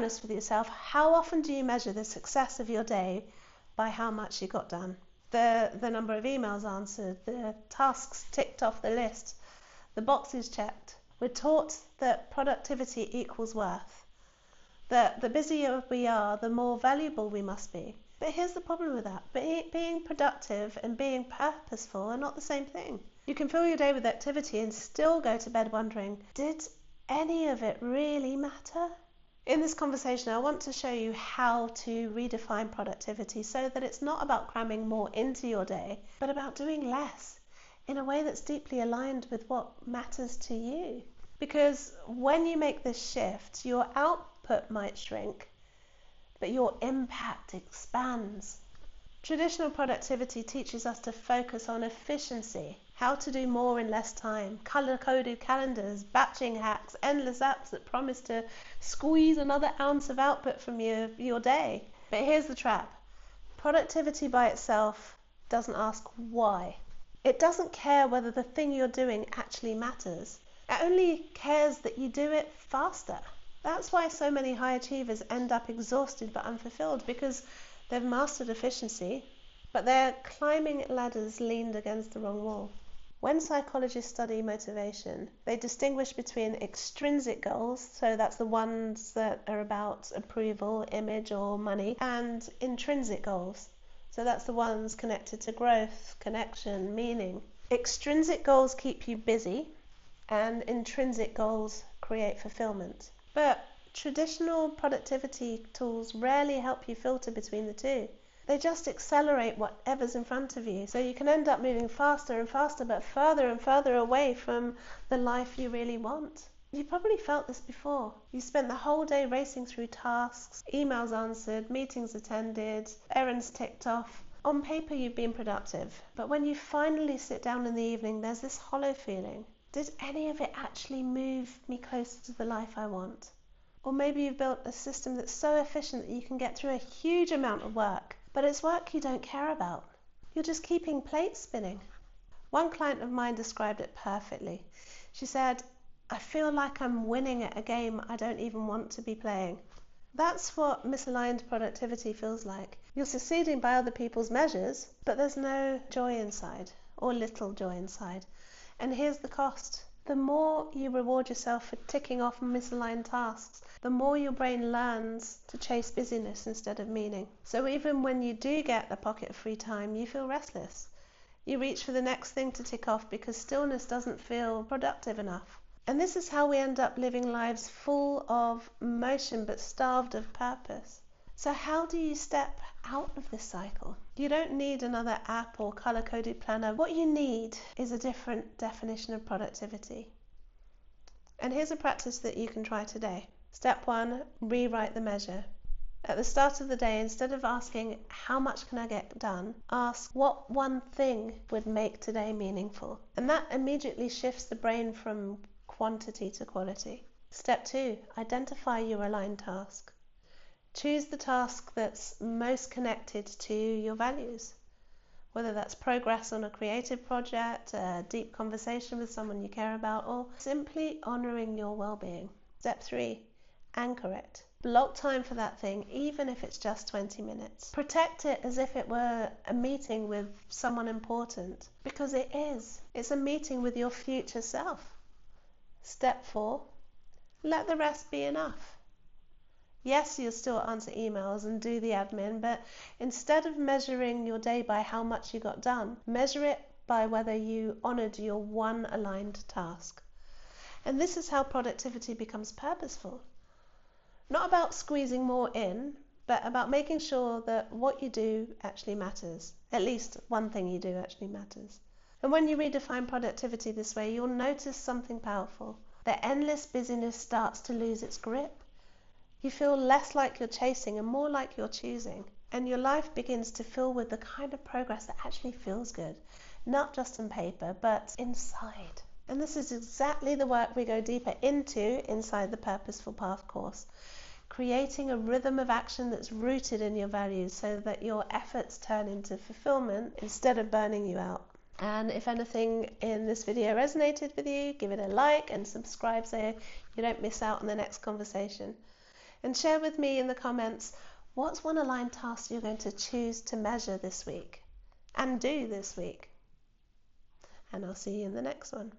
honest with yourself. How often do you measure the success of your day by how much you got done? The number of emails answered, the tasks ticked off the list, the boxes checked. We're taught that productivity equals worth, that the busier we are, the more valuable we must be. But here's the problem with that. Being productive and being purposeful are not the same thing. You can fill your day with activity and still go to bed wondering, did any of it really matter? In this conversation, I want to show you how to redefine productivity so that it's not about cramming more into your day, but about doing less in a way that's deeply aligned with what matters to you. Because when you make this shift, your output might shrink, but your impact expands. Traditional productivity teaches us to focus on efficiency, how to do more in less time, color-coded calendars, batching hacks, endless apps that promise to squeeze another ounce of output from your day. But here's the trap. Productivity by itself doesn't ask why. It doesn't care whether the thing you're doing actually matters. It only cares that you do it faster. That's why so many high achievers end up exhausted but unfulfilled, because they've mastered efficiency, but they're climbing ladders leaned against the wrong wall. When psychologists study motivation, they distinguish between extrinsic goals, so that's the ones that are about approval, image, or money, and intrinsic goals, so that's the ones connected to growth, connection, meaning. Extrinsic goals keep you busy, and intrinsic goals create fulfillment. But traditional productivity tools rarely help you filter between the two. They just accelerate whatever's in front of you, so you can end up moving faster and faster, but further and further away from the life you really want. You probably felt this before. You spent the whole day racing through tasks, emails answered, meetings attended, errands ticked off. On paper you've been productive, but when you finally sit down in the evening, there's this hollow feeling. Did any of it actually move me closer to the life I want? Or maybe you've built a system that's so efficient that you can get through a huge amount of work, but it's work you don't care about. You're just keeping plates spinning. One client of mine described it perfectly. She said, I feel like I'm winning at a game I don't even want to be playing. That's what misaligned productivity feels like. You're succeeding by other people's measures, but there's no joy inside, or little joy inside. And here's the cost. The more you reward yourself for ticking off misaligned tasks, the more your brain learns to chase busyness instead of meaning. So even when you do get a pocket of free time, you feel restless. You reach for the next thing to tick off because stillness doesn't feel productive enough. And this is how we end up living lives full of motion but starved of purpose. So how do you step out of this cycle? You don't need another app or color-coded planner. What you need is a different definition of productivity. And here's a practice that you can try today. Step 1, rewrite the measure. At the start of the day, instead of asking, how much can I get done? Ask, what one thing would make today meaningful? And that immediately shifts the brain from quantity to quality. Step 2, identify your aligned task. Choose the task that's most connected to your values, whether that's progress on a creative project, a deep conversation with someone you care about, or simply honoring your well-being. Step 3, anchor it. Block time for that thing, even if it's just 20 minutes. Protect it as if it were a meeting with someone important, because it is. It's a meeting with your future self. Step 4, let the rest be enough. Yes, you'll still answer emails and do the admin, but instead of measuring your day by how much you got done, measure it by whether you honored your one aligned task. And this is how productivity becomes purposeful. Not about squeezing more in, but about making sure that what you do actually matters. At least one thing you do actually matters. And when you redefine productivity this way, you'll notice something powerful. The endless busyness starts to lose its grip. You feel less like you're chasing and more like you're choosing. And your life begins to fill with the kind of progress that actually feels good. Not just on paper, but inside. And this is exactly the work we go deeper into inside the Purposeful Path course. Creating a rhythm of action that's rooted in your values so that your efforts turn into fulfillment instead of burning you out. And if anything in this video resonated with you, give it a like and subscribe so you don't miss out on the next conversation. And share with me in the comments, what's one aligned task you're going to choose to measure this week and do this week? And I'll see you in the next one.